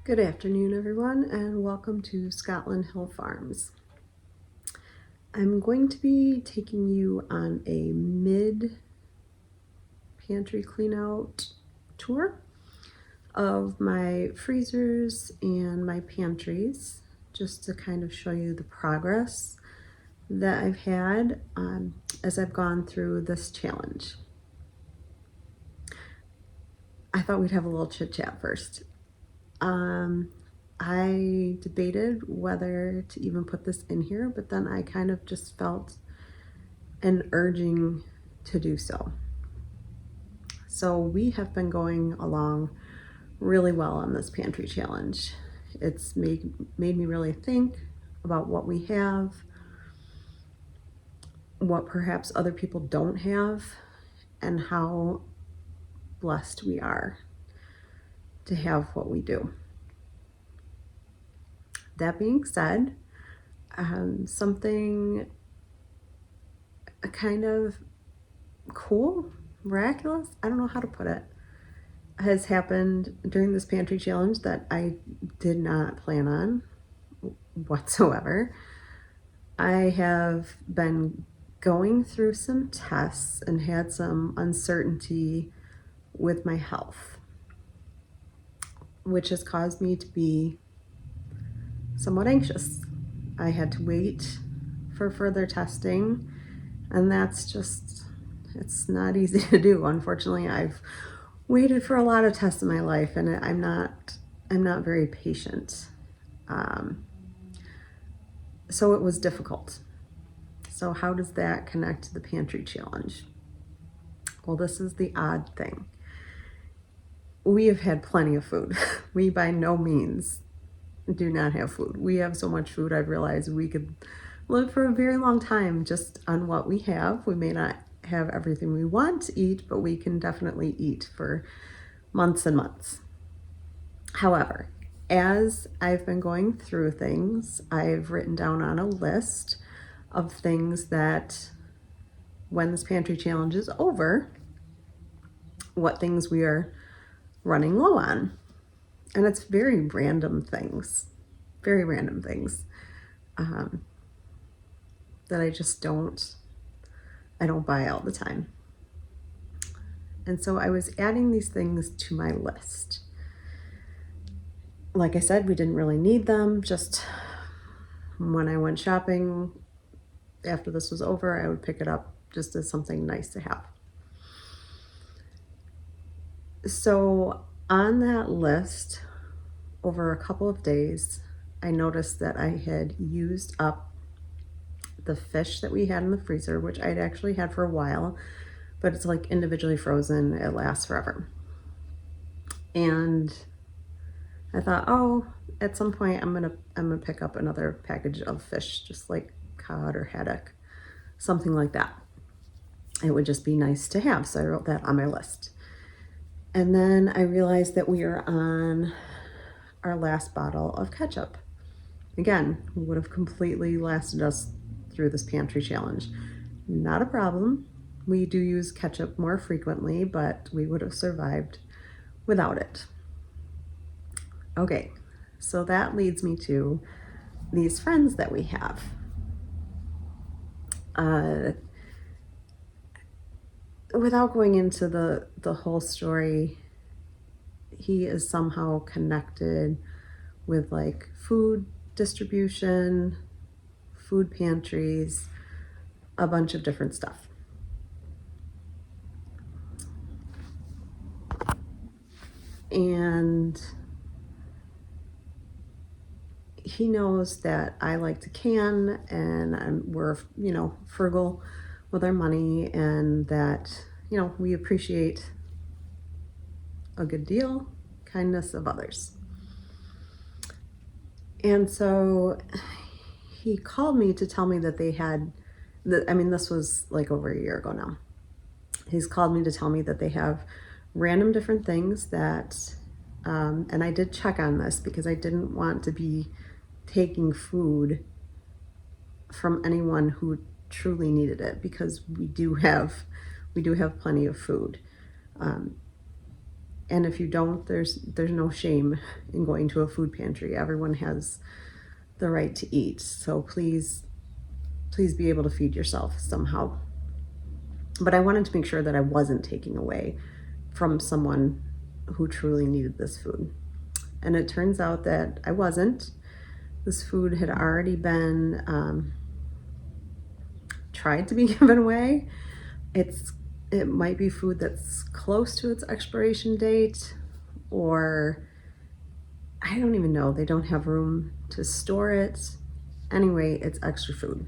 Good afternoon, everyone, and welcome to Scotland Hill Farms. I'm going to be taking you on a mid-pantry clean-out tour of my freezers and my pantries, just to kind of show you the progress that I've had as I've gone through this challenge. I thought we'd have a little chit-chat first. I debated whether to even put this in here, but then I kind of just felt an urging to do so. So we have been going along really well on this pantry challenge. It's made me really think about what we have, what perhaps other people don't have, and how blessed we are to have what we do. That being said, something kind of cool, miraculous, I don't know how to put it, has happened during this pantry challenge that I did not plan on whatsoever. I have been going through some tests and had some uncertainty with my health, which has caused me to be somewhat anxious. I had to wait for further testing, and that's just, it's not easy to do. Unfortunately, I've waited for a lot of tests in my life, and I'm not very patient. So it was difficult. So how does that connect to the pantry challenge? Well, this is the odd thing. We have had plenty of food. We by no means do not have food. We have so much food, I've realized we could live for a very long time just on what we have. We may not have everything we want to eat, but we can definitely eat for months and months. However, as I've been going through things, I've written down on a list of things that when this pantry challenge is over, what things we are running low on. And it's very random things that I just don't buy all the time. And so I was adding these things to my list. Like I said, we didn't really need them. Just when I went shopping after this was over, I would pick it up just as something nice to have. So on that list, over a couple of days, I noticed that I had used up the fish that we had in the freezer, which I'd actually had for a while, but it's like individually frozen. It lasts forever. And I thought, oh, at some point I'm gonna pick up another package of fish, just like cod or haddock, something like that. It would just be nice to have. So I wrote that on my list. And then I realized that we are on our last bottle of ketchup. Again, would have completely lasted us through this pantry challenge. Not a problem. We do use ketchup more frequently, but we would have survived without it. Okay, so that leads me to these friends that we have. Without going into the whole story, he is somehow connected with like food distribution, food pantries, a bunch of different stuff. And he knows that I like to can, and we're, frugal with our money, and that, we appreciate a good deal, kindness of others. And so he called me to tell me that they had, this was like over a year ago now. He's called me to tell me that they have random different things that, and I did check on this because I didn't want to be taking food from anyone who truly needed it, because we do have plenty of food. And if you don't, there's no shame in going to a food pantry. Everyone has the right to eat. So please be able to feed yourself somehow. But I wanted to make sure that I wasn't taking away from someone who truly needed this food. And it turns out that I wasn't. This food had already been tried to be given away. It might be food that's close to its expiration date, or I don't even know. They don't have room to store it. Anyway, it's extra food.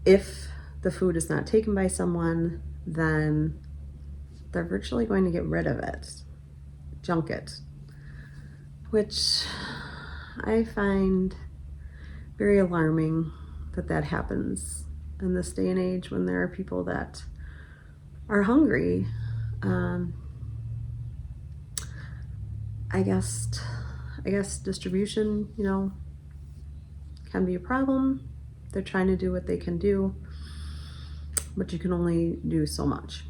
If the food is not taken by someone, then they're virtually going to get rid of it, junk it, which I find very alarming that happens in this day and age when there are people that are hungry. I guess distribution, can be a problem. They're trying to do what they can do, but you can only do so much.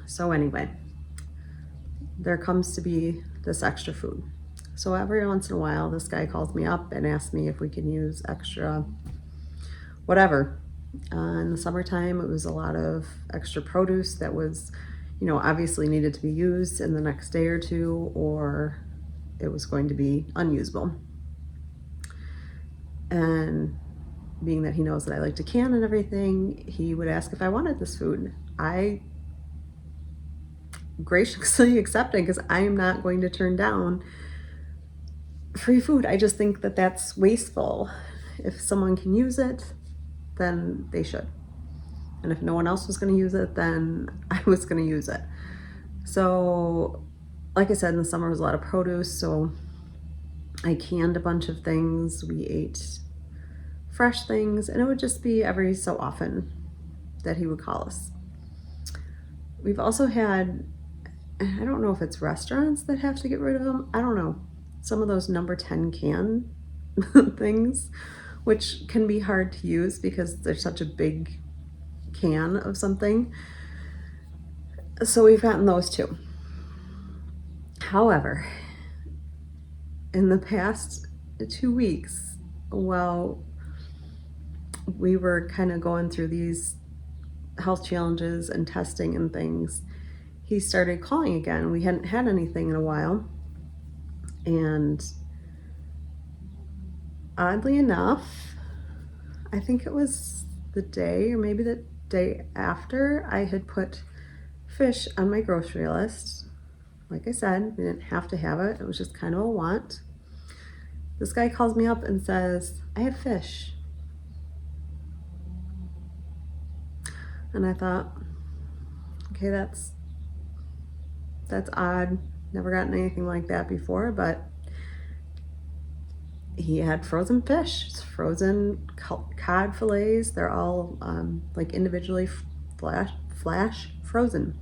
So anyway, there comes to be this extra food. So every once in a while, this guy calls me up and asks me if we can use extra whatever. In the summertime, it was a lot of extra produce that was, obviously needed to be used in the next day or two, or it was going to be unusable. And being that he knows that I like to can and everything, he would ask if I wanted this food. I graciously accepted, because I am not going to turn down free food. I just think that that's wasteful. If someone can use it, then they should. And if no one else was going to use it, then I was going to use it. So, like I said, in the summer was a lot of produce, so I canned a bunch of things. We ate fresh things, and it would just be every so often that he would call us. We've also had, I don't know if it's restaurants that have to get rid of them. I don't know. Some of those number 10 can things, which can be hard to use because there's such a big can of something. So we've gotten those too. However, in the past 2 weeks, while we were kind of going through these health challenges and testing and things, he started calling again. We hadn't had anything in a while. And oddly enough, I think it was the day or maybe the day after, I had put fish on my grocery list. Like I said, we didn't have to have it. It was just kind of a want. This guy calls me up and says, I have fish. And I thought, okay, that's odd. Never gotten anything like that before, but he had frozen fish, frozen cod fillets. They're all like individually flash frozen.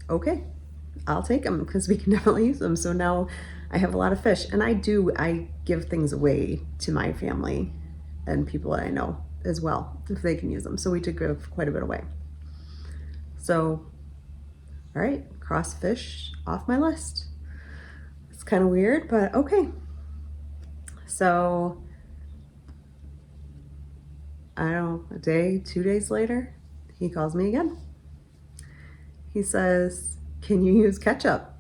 Okay, I'll take them because we can definitely use them. So now I have a lot of fish, and I give things away to my family and people that I know as well if they can use them. So we did give quite a bit away. So, all right, cross fish off my list. It's kind of weird, but okay. So, I don't know, a day, 2 days later, he calls me again. He says, can you use ketchup?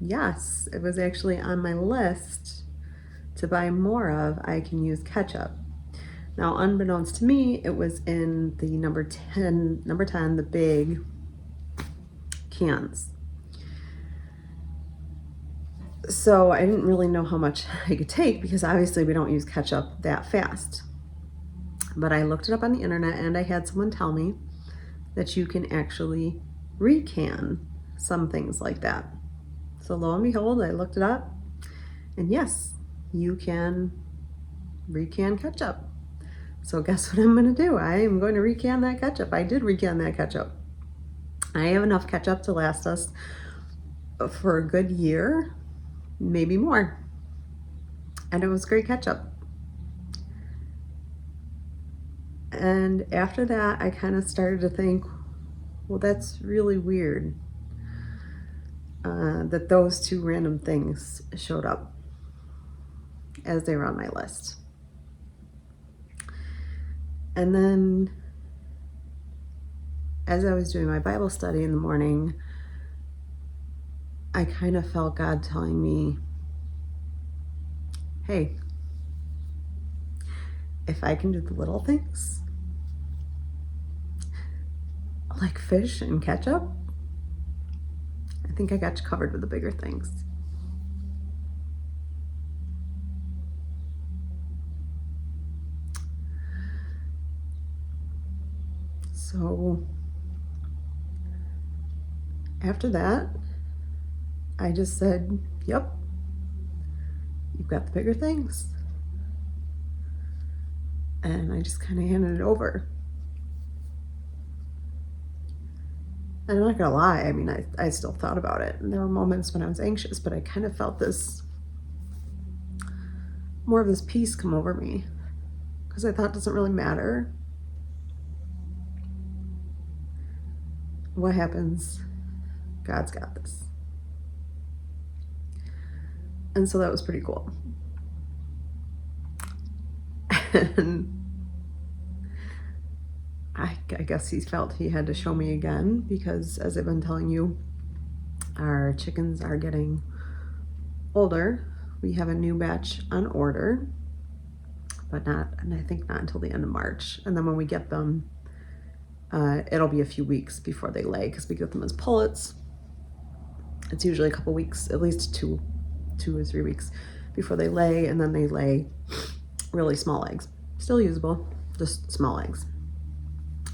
Yes, it was actually on my list to buy more of. I can use ketchup. Now, unbeknownst to me, it was in the number 10, the big cans. So I didn't really know how much I could take because obviously we don't use ketchup that fast. But I looked it up on the internet, and I had someone tell me that you can actually recan some things like that. So lo and behold, I looked it up, and yes, you can recan ketchup. So guess what I'm going to do? I am going to recan that ketchup. I did recan that ketchup. I have enough ketchup to last us for a good year, maybe more. And it was great ketchup. And after that, I kind of started to think, well, that's really weird that those two random things showed up as they were on my list. And then as I was doing my Bible study in the morning, I kind of felt God telling me, hey, if I can do the little things, like fish and ketchup, I think I got you covered with the bigger things. So after that, I just said, yep, you've got the bigger things. And I just kind of handed it over. And I'm not gonna lie, I mean, I still thought about it. And there were moments when I was anxious, but I kind of felt more of this peace come over me. Because I thought it doesn't really matter what happens, God's got this. And so that was pretty cool. And I guess he felt he had to show me again, because as I've been telling you, our chickens are getting older. We have a new batch on order, but I think not until the end of March. And then when we get them, it'll be a few weeks before they lay, because we get them as pullets. It's usually a couple weeks, at least two or 3 weeks before they lay, and then they lay really small eggs. Still usable, just small eggs.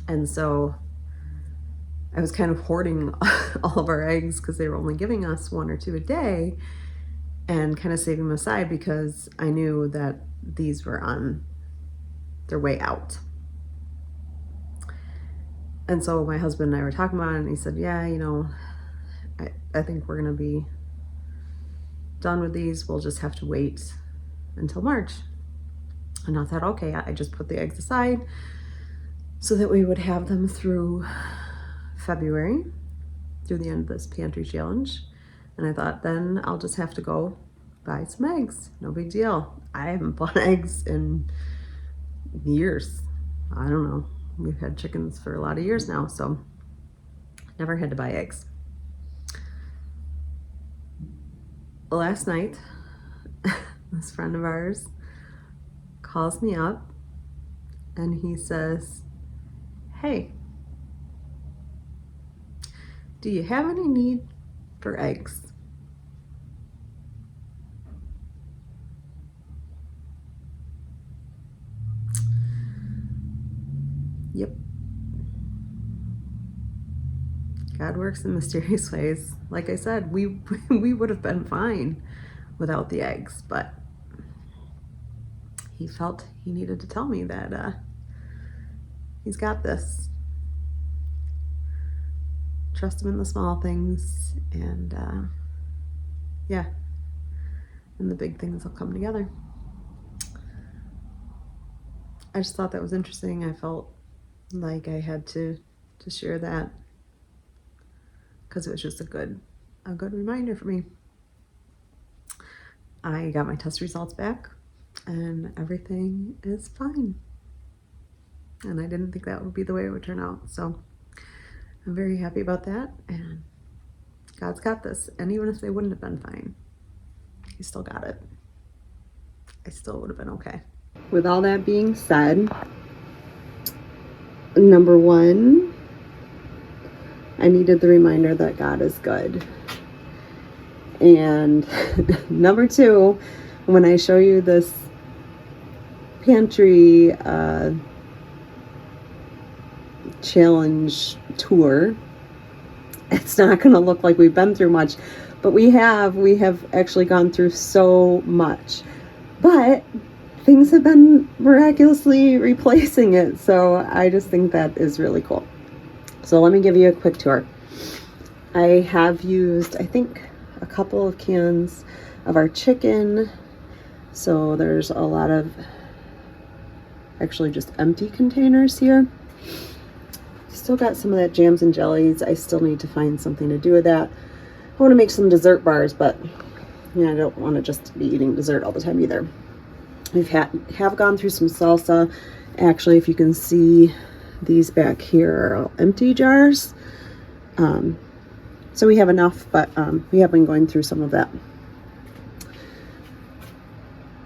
And so I was kind of hoarding all of our eggs because they were only giving us 1 or 2 a day, and kind of saving them aside because I knew that these were on their way out. And so my husband and I were talking about it, and he said, yeah, you know, I think we're going to be done with these. We'll just have to wait until March. And I thought, okay, I just put the eggs aside so that we would have them through February, through the end of this pantry challenge. And I thought, then I'll just have to go buy some eggs. No big deal. I haven't bought eggs in years. I don't know. We've had chickens for a lot of years now, so never had to buy eggs. Last night, this friend of ours calls me up and he says, hey, do you have any need for eggs? Yep. God works in mysterious ways. Like I said, we would have been fine without the eggs, but he felt he needed to tell me that he's got this. Trust him in the small things, and yeah, and the big things will come together. I just thought that was interesting. I felt like I had to share that, because it was just a good reminder for me. I got my test results back and everything is fine. And I didn't think that would be the way it would turn out. So I'm very happy about that, and God's got this. And even if they wouldn't have been fine, he still got it. I still would have been okay. With all that being said, number 1, I needed the reminder that God is good. And number 2, when I show you this pantry challenge tour, it's not going to look like we've been through much, but we have actually gone through so much. But things have been miraculously replacing it. So I just think that is really cool. So let me give you a quick tour. I have used, I think, a couple of cans of our chicken. So there's a lot of actually just empty containers here. Still got some of that jams and jellies. I still need to find something to do with that. I want to make some dessert bars, but yeah, I don't want to just be eating dessert all the time either. Have gone through some salsa. Actually, if you can see, these back here are all empty jars. So we have enough, but we have been going through some of that.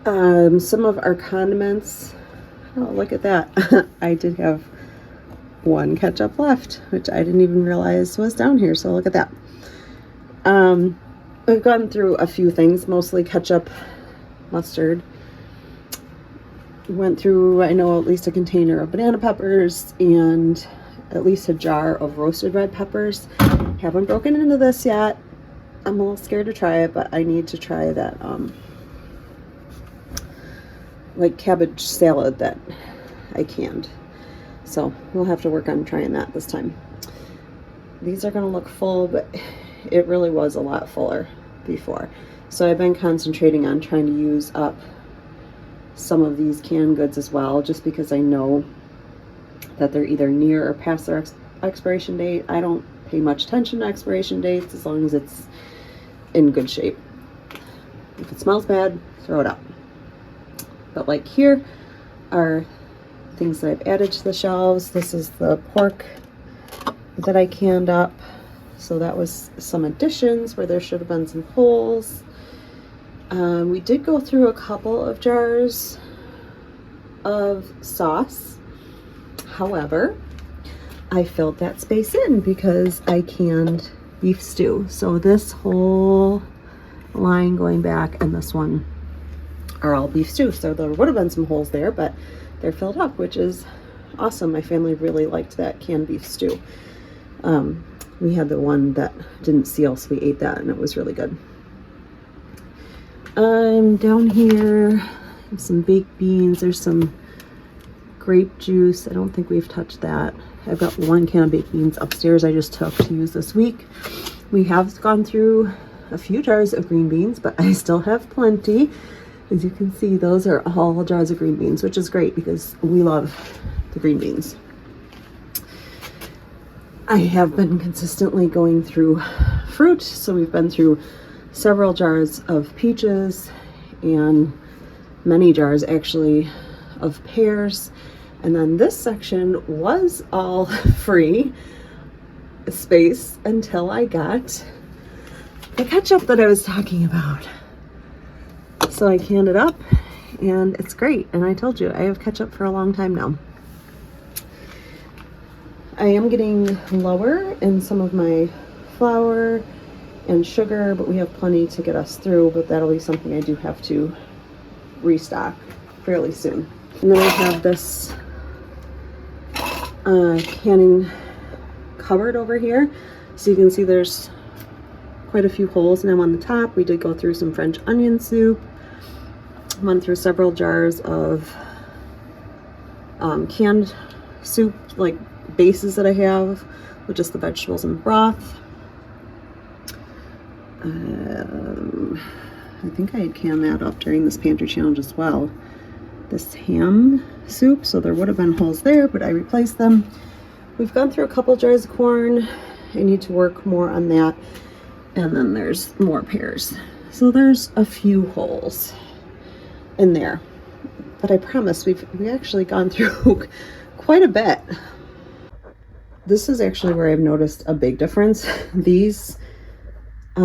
Some of our condiments. Oh, look at that. I did have one ketchup left, which I didn't even realize was down here. So look at that. We've gone through a few things, mostly ketchup, mustard. Went through, I know, at least a container of banana peppers and at least a jar of roasted red peppers. Haven't broken into this yet. I'm a little scared to try it, but I need to try that like cabbage salad that I canned. So we'll have to work on trying that this time. These are going to look full, but it really was a lot fuller before. So I've been concentrating on trying to use up some of these canned goods as well, just because I know that they're either near or past their expiration date. I don't pay much attention to expiration dates as long as it's in good shape. If it smells bad, throw it out. But like here are things that I've added to the shelves. This is the pork that I canned up. So that was some additions where there should have been some holes. We did go through a couple of jars of sauce. However, I filled that space in because I canned beef stew. So this whole line going back and this one are all beef stew. So there would have been some holes there, but they're filled up, which is awesome. My family really liked that canned beef stew. We had the one that didn't seal, so we ate that and it was really good. Down here, some baked beans. There's some grape juice. I don't think we've touched that. I've got one can of baked beans upstairs I just took to use this week. We have gone through a few jars of green beans, but I still have plenty. As you can see, those are all jars of green beans, which is great because we love the green beans. I have been consistently going through fruit, so we've been through several jars of peaches and many jars actually of pears. And then this section was all free space until I got the ketchup that I was talking about. So I canned it up and it's great. And I told you, I have ketchup for a long time now. I am getting lower in some of my flour and sugar, but we have plenty to get us through, but that'll be something I do have to restock fairly soon. And then I have this canning cupboard over here. So you can see there's quite a few holes now on the top. We did go through some French onion soup. Went through several jars of canned soup, like bases that I have with just the vegetables and broth. I think I had canned that up during this pantry challenge as well. This ham soup, so there would have been holes there, but I replaced them. We've gone through a couple jars of corn. I need to work more on that. And then there's more pears. So there's a few holes in there. But I promise we've actually gone through quite a bit. This is actually where I've noticed a big difference. These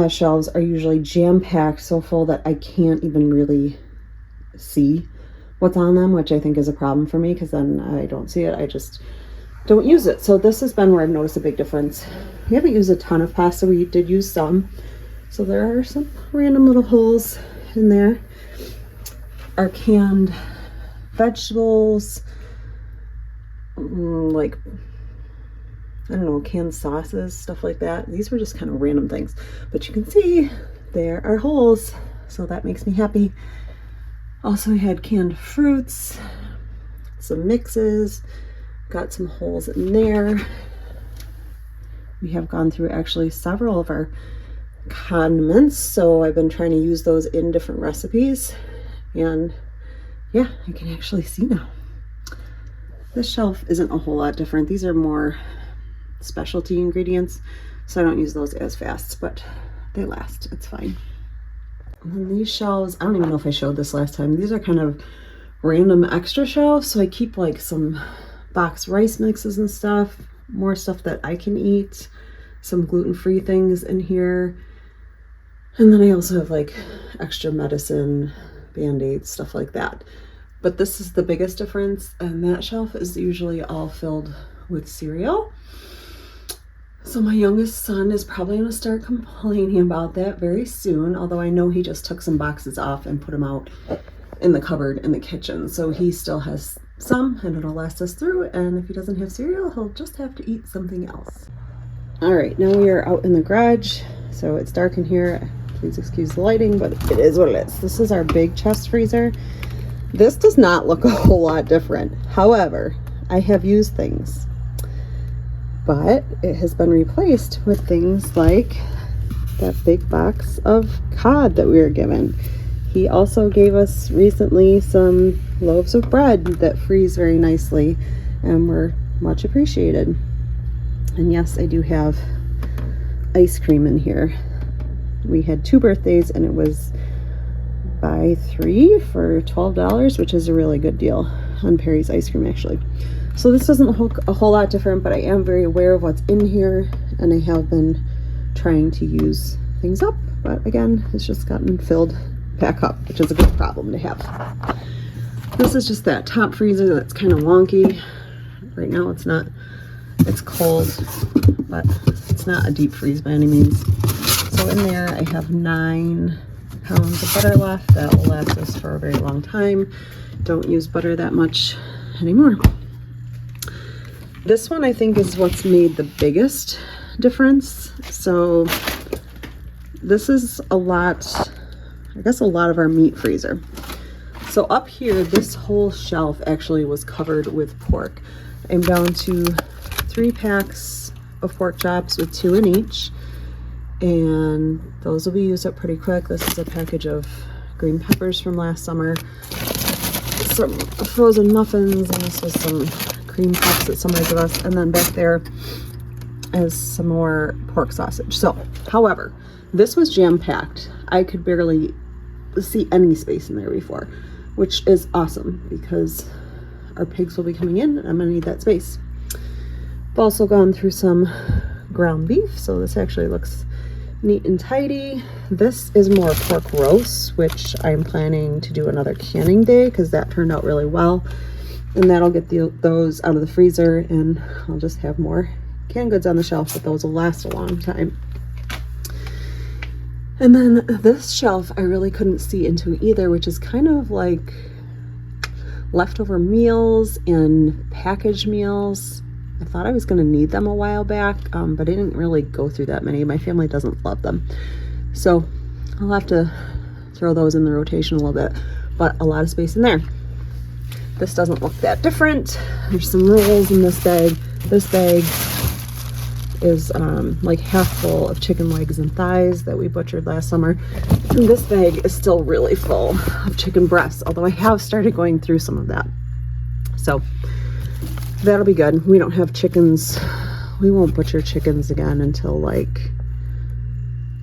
shelves are usually jam-packed so full that I can't even really see what's on them, which I think is a problem for me because then I don't see it. I just don't use it. So this has been where I've noticed a big difference. We haven't used a ton of pasta. We did use some. So there are some random little holes in there. Our canned vegetables, like, I don't know, canned sauces, stuff like that. These were just kind of random things. But you can see there are holes. So that makes me happy. Also, we had canned fruits, some mixes, got some holes in there. We have gone through actually several of our condiments, so I've been trying to use those in different recipes, and yeah, I can actually see now. This shelf isn't a whole lot different. These are more specialty ingredients, so I don't use those as fast, but they last. It's fine. And then these shelves, I don't even know if I showed this last time. These are kind of random extra shelves, so I keep like some box rice mixes and stuff, more stuff that I can eat, some gluten-free things in here. And then I also have like extra medicine, Band-Aids, stuff like that. But this is the biggest difference, and that shelf is usually all filled with cereal. So my youngest son is probably going to start complaining about that very soon, although I know he just took some boxes off and put them out in the cupboard in the kitchen. So he still has some, and it'll last us through, and if he doesn't have cereal, he'll just have to eat something else. All right, now we are out in the garage, so it's dark in here. Please excuse the lighting, but it is what it is. This is our big chest freezer. This does not look a whole lot different. However, I have used things, but it has been replaced with things like that big box of cod that we were given. He also gave us recently some loaves of bread that freeze very nicely and were much appreciated. And yes, I do have ice cream in here. We had 2 birthdays and it was buy 3 for $12, which is a really good deal on Perry's ice cream actually. So this doesn't look a whole lot different, but I am very aware of what's in here, and I have been trying to use things up, but again, it's just gotten filled back up, which is a good problem to have. This is just that top freezer that's kind of wonky. Right now it's not, it's cold, but it's not a deep freeze by any means. So in there I have 9 pounds of butter left. That will last us for a very long time. Don't use butter that much anymore. This one I think is what's made the biggest difference. So this is a lot, I guess a lot of our meat freezer. So up here, this whole shelf actually was covered with pork. I'm down to 3 packs of pork chops with 2 in each, and those will be used up pretty quick. This is a package of green peppers from last summer, some frozen muffins, and this was some cream puffs that somebody gave us, and then back there is some more pork sausage. So, however, this was jam-packed. I could barely see any space in there before, which is awesome because our pigs will be coming in and I'm gonna need that space. I've also gone through some ground beef, so this actually looks neat and tidy. This is more pork roast, which I'm planning to do another canning day because that turned out really well, and that'll get those out of the freezer, and I'll just have more canned goods on the shelf, but those will last a long time. And then this shelf I really couldn't see into either, which is kind of like leftover meals and packaged meals. I thought I was going to need them a while back, but I didn't really go through that many. My family doesn't love them, so I'll have to throw those in the rotation a little bit, but a lot of space in there. This doesn't look that different. There's some rolls in this bag. This bag is like half full of chicken legs and thighs that we butchered last summer. And this bag is still really full of chicken breasts, although I have started going through some of that. So that'll be good. We don't have chickens. We won't butcher chickens again until like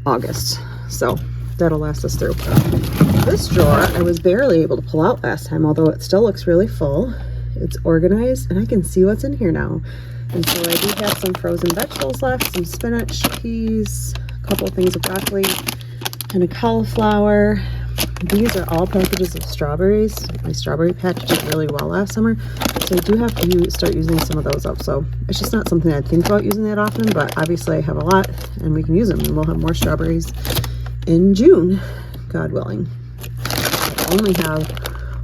August. So that'll last us through. This drawer I was barely able to pull out last time, although it still looks really full. It's organized and I can see what's in here now. And so I do have some frozen vegetables left, some spinach, peas, a couple of things of broccoli, and a cauliflower. These are all packages of strawberries. My strawberry patch did really well last summer, so I do have to start using some of those up. So it's just not something I think about using that often, but obviously I have a lot and we can use them, and we'll have more strawberries in June, God willing. I only have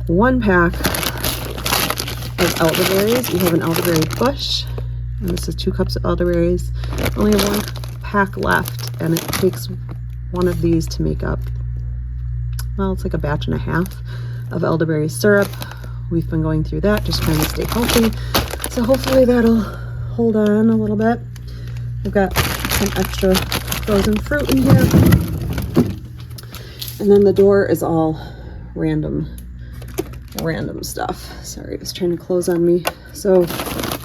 1 pack of elderberries. We have an elderberry bush, and this is 2 cups of elderberries. I only have 1 pack left, and it takes one of these to make up, well, it's like a batch and a half of elderberry syrup. We've been going through that, just trying to stay healthy. So hopefully that'll hold on a little bit. I've got some extra frozen fruit in here. And then the door is all random stuff. Sorry, it was trying to close on me So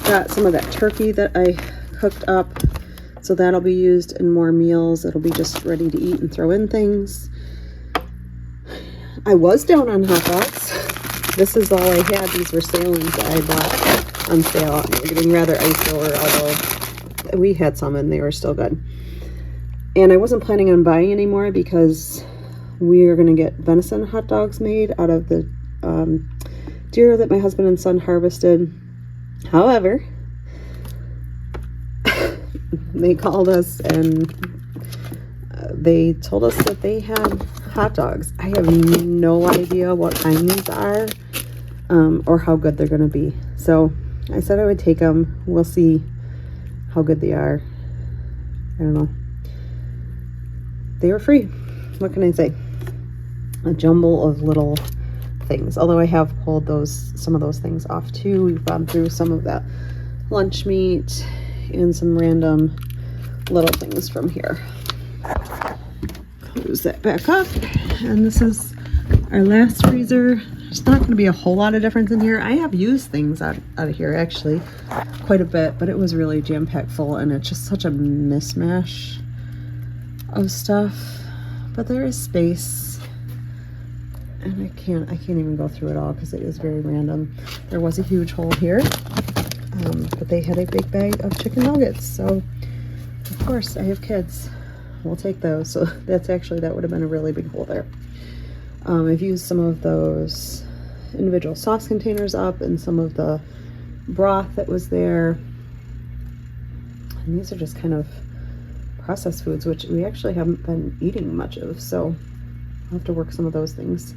got some of that turkey that I cooked up. So that'll be used in more meals. It'll be just ready to eat and throw in things. I was down on hot dogs. This is all I had. These were salings that I bought on sale. They're getting rather eyesore, although we had some and they were still good. And I wasn't planning on buying any more because we are going to get venison hot dogs made out of the deer that my husband and son harvested. However, they called us and they told us that they had hot dogs. I have no idea what kind these are or how good they're going to be. So I said I would take them. We'll see how good they are. I don't know. They were free. What can I say? A jumble of little things. Although I have pulled some of those things off too. We've gone through some of that lunch meat and some random little things from here. Close that back up. And this is our last freezer. There's not going to be a whole lot of difference in here. I have used things out of here actually quite a bit, but it was really jam-packed full and it's just such a mishmash of stuff. But there is space. And I can't even go through it all because it is very random. There was a huge hole here, but they had a big bag of chicken nuggets. So of course I have kids. We'll take those. So that would have been a really big hole there. I've used some of those individual sauce containers up and some of the broth that was there. And these are just kind of processed foods, which we actually haven't been eating much of. So I'll have to work some of those things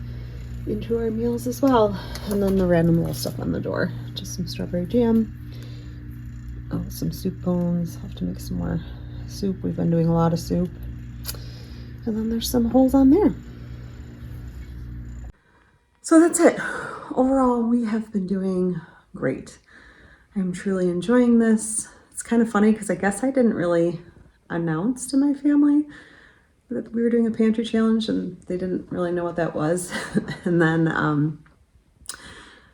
into our meals as well. And then the random little stuff on the door. Just some strawberry jam. Oh, some soup bones. I'll have to make some more soup. We've been doing a lot of soup. And then there's some holes on there. So that's it. Overall, we have been doing great. I'm truly enjoying this. It's kind of funny because I guess I didn't really announce to my family that we were doing a pantry challenge and they didn't really know what that was. And then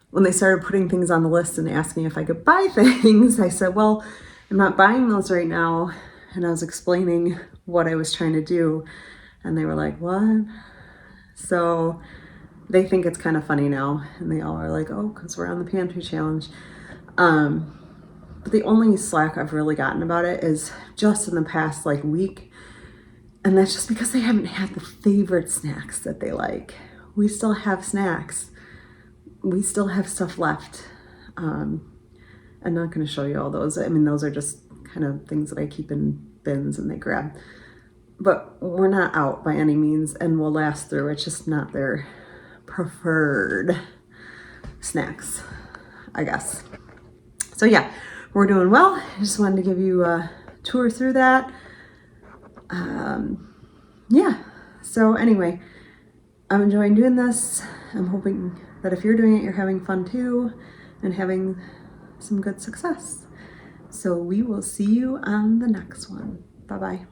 when they started putting things on the list and asked me if I could buy things, I said, well, I'm not buying those right now. And I was explaining what I was trying to do. And they were like, what? So they think it's kind of funny now. And they all are like, oh, because we're on the pantry challenge. But the only slack I've really gotten about it is just in the past week. And that's just because they haven't had the favorite snacks that they like. We still have snacks. We still have stuff left. I'm not going to show you all those. I mean, those are just kind of things that I keep in bins and they grab. But we're not out by any means and we'll last through. It's just not their preferred snacks, I guess. So yeah, we're doing well. I just wanted to give you a tour through that. Yeah, so anyway, I'm enjoying doing this. I'm hoping that if you're doing it, you're having fun too and having some good success. So we will see you on the next one. Bye-bye.